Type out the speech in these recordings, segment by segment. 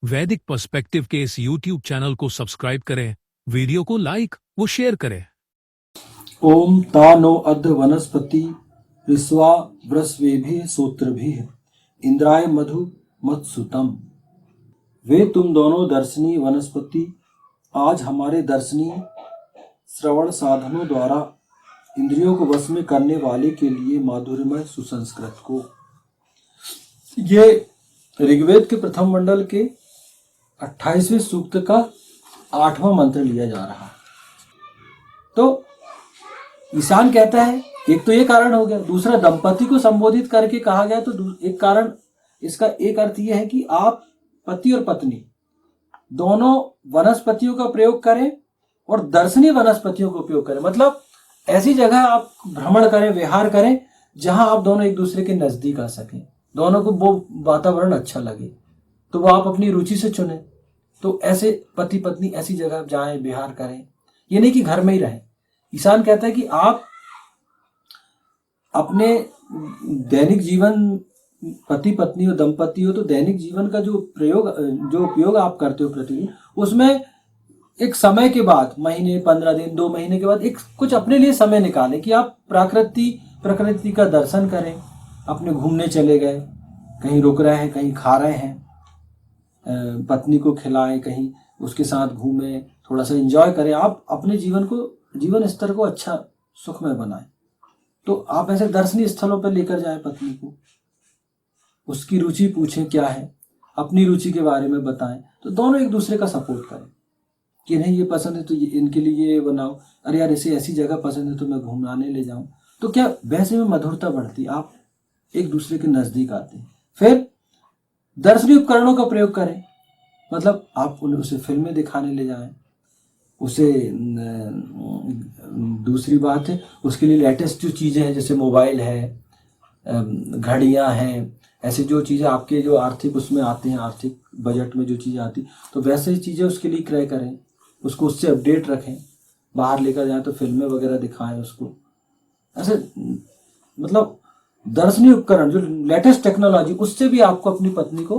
वैदिक पर्सपेक्टिव के इस YouTube चैनल को सब्सक्राइब करें, वीडियो को लाइक व शेयर करें। ओम तानो अद्य वनस्पति ऋस्वा वृषवेभिः सूत्रभिः इंद्राय मधु मत्सुतम। वे तुम दोनों दर्शनीय वनस्पति आज हमारे दर्शनीय श्रवण साधनों द्वारा इंद्रियों को वश में करने वाले के लिए माधुर्यमय सुसंस्कृत को। ये ऋग्वेद के प्रथम मंडल के 28वें सूक्त का 8वां मंत्र लिया जा रहा है। तो ईशान कहता है, एक तो ये कारण हो गया, दूसरा दंपति को संबोधित करके कहा गया, तो एक कारण, इसका एक अर्थ यह है कि आप पति और पत्नी दोनों वनस्पतियों का प्रयोग करें और दर्शनीय वनस्पतियों का उपयोग करें। मतलब ऐसी जगह आप भ्रमण करें, विहार करें जहां आप दोनों एक दूसरे के नजदीक आ सकें, दोनों को वो वातावरण अच्छा लगे, तो वो आप अपनी रुचि से चुने। तो ऐसे पति पत्नी ऐसी जगह जाएं, विहार करें, ये नहीं कि घर में ही रहें। ईशान कहता है कि आप अपने दैनिक जीवन, पति पत्नी और दंपति हो, तो दैनिक जीवन का जो उपयोग आप करते हो प्रतिदिन, उसमें एक समय के बाद, महीने, 15 दिन, 2 महीने के बाद एक कुछ अपने लिए समय निकालें कि आप प्रकृति का दर्शन करें। अपने घूमने चले गए, कहीं रुक रहे हैं, कहीं खा रहे हैं, पत्नी को खिलाएं, कहीं उसके साथ घूमें, थोड़ा सा एंजॉय करें। आप अपने जीवन स्तर को अच्छा सुखमय बनाएं। तो आप ऐसे दर्शनीय स्थलों पर लेकर जाएं पत्नी को, उसकी रुचि पूछें क्या है, अपनी रुचि के बारे में बताएं। तो दोनों एक दूसरे का सपोर्ट करें कि नहीं ये पसंद है तो इनके लिए ये बनाओ, अरे यार इसे ऐसी जगह पसंद है तो मैं घुमाने ले जाऊं। तो क्या वैसे में मधुरता बढ़ती, आप एक दूसरे के नजदीक आते हैं। फिर दर्शनीय उपकरणों का प्रयोग करें, मतलब आप उसे फिल्में दिखाने ले जाएं, उसे दूसरी बात है उसके लिए लेटेस्ट जो चीज़ें हैं, जैसे मोबाइल है, घड़ियां हैं, ऐसे जो चीज़ें आपके जो आर्थिक उसमें आते हैं, आर्थिक बजट में जो चीज़ें आती, तो वैसे ही चीज़ें उसके लिए क्रय करें, उसको उससे अपडेट रखें। बाहर लेकर जाएं तो फिल्में वगैरह दिखाएं उसको। ऐसे मतलब दर्शनीय उपकरण, जो लेटेस्ट टेक्नोलॉजी, उससे भी आपको अपनी पत्नी को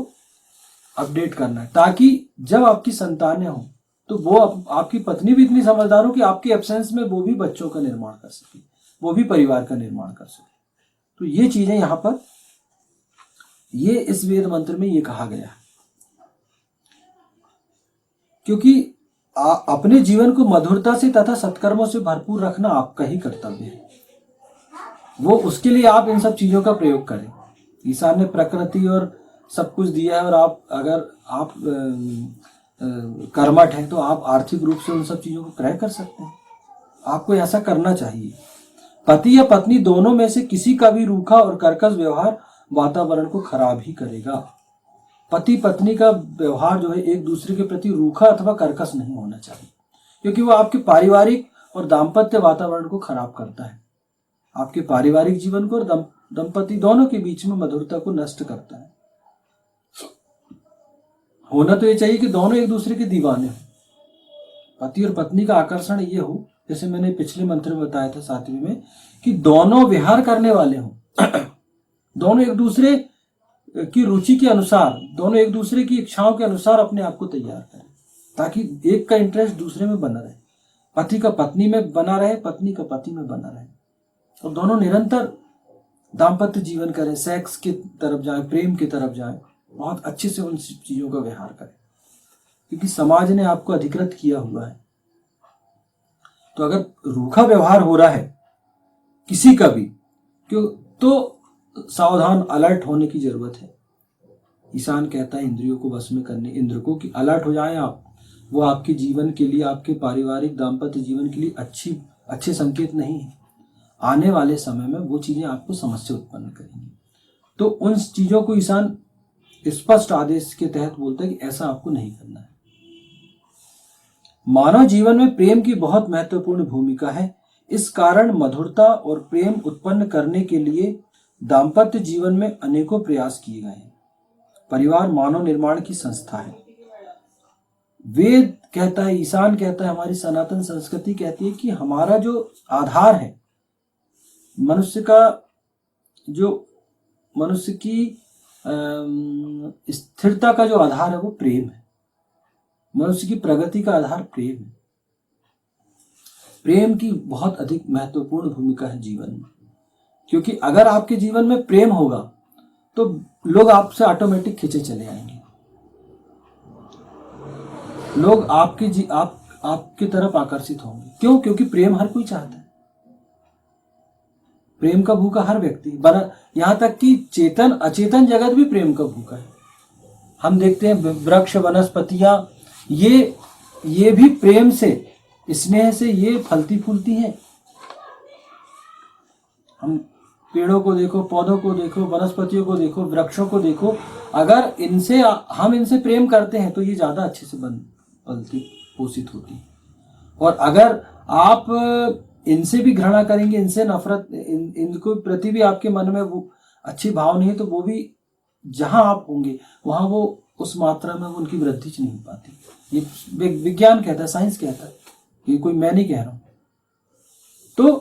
अपडेट करना है, ताकि जब आपकी संतानें हों तो वो आपकी पत्नी भी इतनी समझदार हो कि आपके एब्सेंस में वो भी बच्चों का निर्माण कर सके, वो भी परिवार का निर्माण कर सके। तो ये चीजें यहां पर ये इस वेद मंत्र में ये कहा गया है, क्योंकि अपने जीवन को मधुरता से तथा सत्कर्मों से भरपूर रखना आपका ही कर्तव्य है। वो उसके लिए आप इन सब चीजों का प्रयोग करें। ईशान ने प्रकृति और सब कुछ दिया है, और अगर आप कर्मठ हैं तो आप आर्थिक रूप से उन सब चीजों को क्रय कर सकते हैं। आपको ऐसा करना चाहिए। पति या पत्नी दोनों में से किसी का भी रूखा और कर्कश व्यवहार वातावरण को खराब ही करेगा। पति पत्नी का व्यवहार जो है एक दूसरे के प्रति रूखा अथवा कर्कश नहीं होना चाहिए, क्योंकि वो आपके पारिवारिक और दाम्पत्य वातावरण को खराब करता है, आपके पारिवारिक जीवन को और दंपति दोनों के बीच में मधुरता को नष्ट करता है। होना तो ये चाहिए कि दोनों एक दूसरे के दीवाने हो, पति और पत्नी का आकर्षण ये हो, जैसे मैंने पिछले मंत्र में बताया था 7वें में, कि दोनों विहार करने वाले हों दोनों एक दूसरे की रुचि के अनुसार, दोनों एक दूसरे की इच्छाओं के अनुसार अपने आप को तैयार करें, ताकि एक का इंटरेस्ट दूसरे में बना रहे, पति का पत्नी में बना रहे, पत्नी का पति में बना रहे, और दोनों निरंतर दाम्पत्य जीवन करें, सेक्स की तरफ जाएं, प्रेम की तरफ जाएं, बहुत अच्छे से उन चीजों का व्यवहार करें, क्योंकि समाज ने आपको अधिकृत किया हुआ है। तो अगर रूखा व्यवहार हो रहा है किसी का भी, क्यों, तो सावधान, अलर्ट होने की जरूरत है। ईशान कहता है इंद्रियों को वश में करने, इंद्र को, कि अलर्ट हो जाएं आप। वो आपके जीवन के लिए, आपके पारिवारिक दाम्पत्य जीवन के लिए अच्छे संकेत नहीं है। आने वाले समय में वो चीजें आपको समस्या उत्पन्न करेंगी। तो उन चीजों को ईशान स्पष्ट आदेश के तहत बोलता है कि ऐसा आपको नहीं करना है। मानव जीवन में प्रेम की बहुत महत्वपूर्ण भूमिका है। इस कारण मधुरता और प्रेम उत्पन्न करने के लिए दाम्पत्य जीवन में अनेकों प्रयास किए गए हैं। परिवार मानव निर्माण की संस्था है। वेद कहता है, ईशान कहता है, हमारी सनातन संस्कृति कहती है कि हमारा जो आधार है, मनुष्य की स्थिरता का जो आधार है वो प्रेम है। मनुष्य की प्रगति का आधार प्रेम है। प्रेम की बहुत अधिक महत्वपूर्ण भूमिका है जीवन में, क्योंकि अगर आपके जीवन में प्रेम होगा तो लोग आपसे ऑटोमेटिक खींचे चले आएंगे। लोग आपकी तरफ आकर्षित होंगे। क्यों? क्योंकि प्रेम हर कोई चाहता है। प्रेम का भूखा हर व्यक्ति, यहां तक कि चेतन अचेतन जगत भी प्रेम का भूखा है। हम देखते हैं वृक्ष, वनस्पतियां, ये भी प्रेम से, स्नेह से ये फलती फूलती हैं। हम पेड़ों को देखो, पौधों को देखो, वनस्पतियों को देखो, वृक्षों को देखो, अगर हम इनसे प्रेम करते हैं तो ये ज्यादा अच्छे से फलती पोषित होती है। और अगर आप इनसे भी घृणा करेंगे, इनसे नफरत, इनको प्रति भी आपके मन में वो अच्छी भाव नहीं है, तो वो भी जहां आप होंगे वहां वो उस मात्रा में उनकी वृद्धि नहीं हो पाती। ये विज्ञान कहता है, साइंस कहता है, ये कोई मैं नहीं कह रहा हूं। तो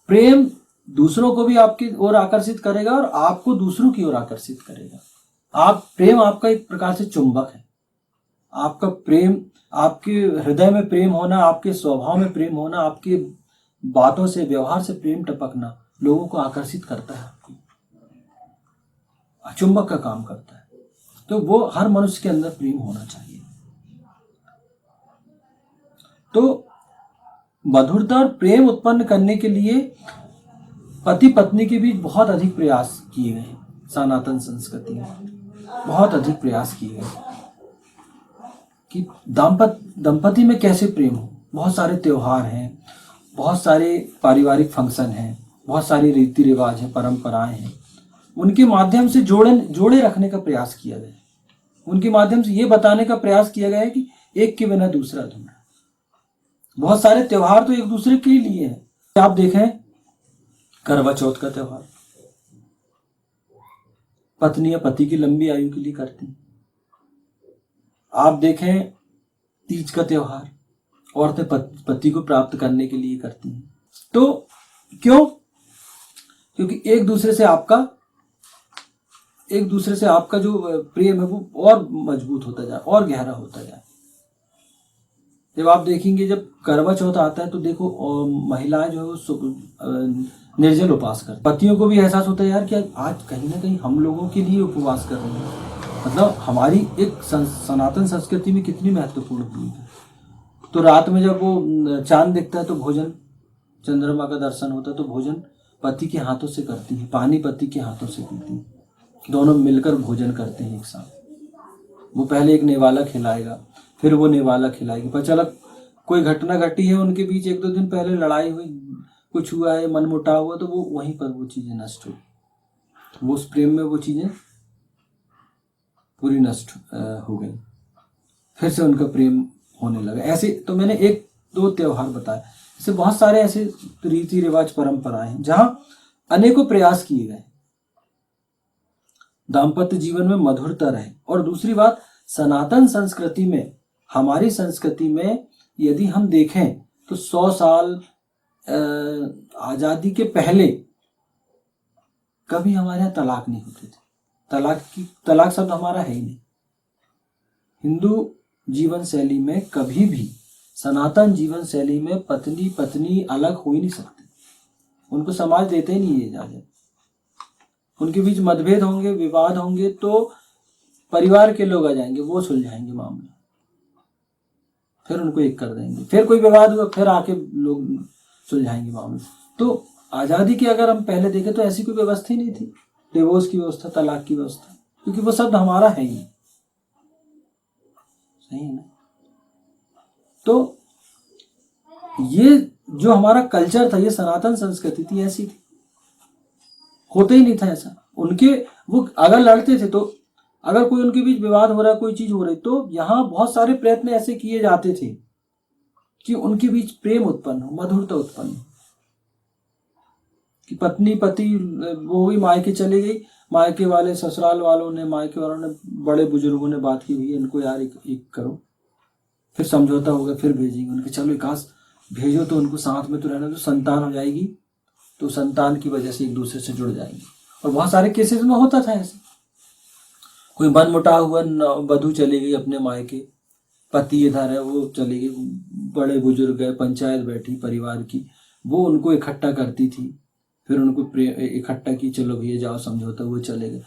प्रेम दूसरों को भी आपकी ओर आकर्षित करेगा और आपको दूसरों की ओर आकर्षित करेगा। प्रेम आपका एक प्रकार से चुंबक है। आपका प्रेम, आपके हृदय में प्रेम होना, आपके स्वभाव में प्रेम होना, आपके बातों से, व्यवहार से प्रेम टपकना लोगों को आकर्षित करता है, आपको चुंबक का काम करता है। तो वो हर मनुष्य के अंदर प्रेम होना चाहिए। तो मधुरता और प्रेम उत्पन्न करने के लिए पति पत्नी के बीच बहुत अधिक प्रयास किए गए। सनातन संस्कृति में बहुत अधिक प्रयास किए गए कि दंपति में कैसे प्रेम हो। बहुत सारे त्योहार हैं, बहुत सारे पारिवारिक फंक्शन हैं, बहुत सारे रीति रिवाज हैं, परंपराएं हैं। उनके माध्यम से जोड़े रखने का प्रयास किया गया। उनके माध्यम से ये बताने का प्रयास किया गया है कि एक के बिना दूसरा अधूरा। बहुत सारे त्योहार तो एक दूसरे के लिए हैं। आप देखें करवा चौथ का त्योहार पत्नियां पति की लंबी आयु के लिए करती हैं। आप देखें तीज का त्योहार औरतें पति को प्राप्त करने के लिए करती हैं। तो क्यों? क्योंकि एक दूसरे से आपका जो प्रेम है वो और मजबूत होता जाए और गहरा होता जाए। जब आप देखेंगे, जब करवा चौथ आता है तो देखो महिलाएं जो है वो निर्जल उपवास करती। पतियों को भी एहसास होता है यार कि आज कहीं ना कहीं हम लोगों के लिए उपवास कर रहे हैं। मतलब हमारी एक सनातन संस्कृति में कितनी महत्वपूर्ण भूमिका है। तो रात में जब वो चांद दिखता है तो भोजन, चंद्रमा का दर्शन होता है तो भोजन पति के हाथों से करती है, पानी पति के हाथों से पीती है। दोनों मिलकर भोजन करते हैं एक साथ। वो पहले एक नेवाला खिलाएगा, फिर वो नेवाला खिलाएगी। पर चला कोई घटना घटी है उनके बीच, एक दो दिन पहले लड़ाई हुई, कुछ हुआ है, मनमुटाव हुआ, तो वो वहीं पर वो चीजें नष्ट हुई। वो उस प्रेम में वो चीजें पूरी नष्ट हो गई। फिर से उनका प्रेम होने लगा। ऐसे तो मैंने एक दो त्योहार बताए, ऐसे बहुत सारे ऐसे रीति रिवाज परंपराएं हैं जहां अनेकों प्रयास किए गए दाम्पत्य जीवन में मधुरता रहे। और दूसरी बात, सनातन संस्कृति में, हमारी संस्कृति में यदि हम देखें तो 100 साल आजादी के पहले कभी हमारे यहाँ तलाक नहीं होते थे। तलाक शब्द हमारा है ही नहीं। हिंदू जीवन शैली में कभी भी, सनातन जीवन शैली में पत्नी अलग हो ही नहीं सकती। उनको समाज देते ही नहीं ये इजाजत। उनके बीच मतभेद होंगे, विवाद होंगे तो परिवार के लोग आ जाएंगे, वो सुलझाएंगे मामला, फिर उनको एक कर देंगे। फिर कोई विवाद हुआ, फिर आके लोग सुलझाएंगे मामला। तो आजादी की अगर हम पहले देखें तो ऐसी कोई व्यवस्था ही नहीं थी, डिवोर्स की व्यवस्था, तलाक की व्यवस्था, क्योंकि वो शब्द हमारा है ही। सही है ना? तो ये जो हमारा कल्चर था, ये सनातन संस्कृति थी, ऐसी थी। होता ही नहीं था ऐसा। वो अगर लड़ते थे तो, अगर कोई उनके बीच विवाद हो रहा है, कोई चीज हो रही, तो यहाँ बहुत सारे प्रयत्न ऐसे किए जाते थे कि उनके बीच प्रेम उत्पन्न हो, मधुरता उत्पन्न हो। कि पत्नी पति वो हुई, मायके चली गई, मायके वाले, ससुराल वालों ने, मायके वालों ने, बड़े बुजुर्गों ने बात की हुई, इनको यार एक करो, फिर समझौता होगा, फिर भेजेंगे उनके। चलो एक भेजो तो उनको साथ में तो रहना, तो संतान हो जाएगी, तो संतान की वजह से एक दूसरे से जुड़ जाएंगे। और बहुत सारे केसेस में होता था ऐसे। कोई मनमुटाव हुआ, वधू चली गई अपने मायके, पति इधर है, वो चली गई, बड़े बुजुर्ग है, पंचायत बैठी परिवार की, वो उनको इकट्ठा करती थी, फिर उनको इकट्ठा की, चलो भैया जाओ समझौता, वो चले गए।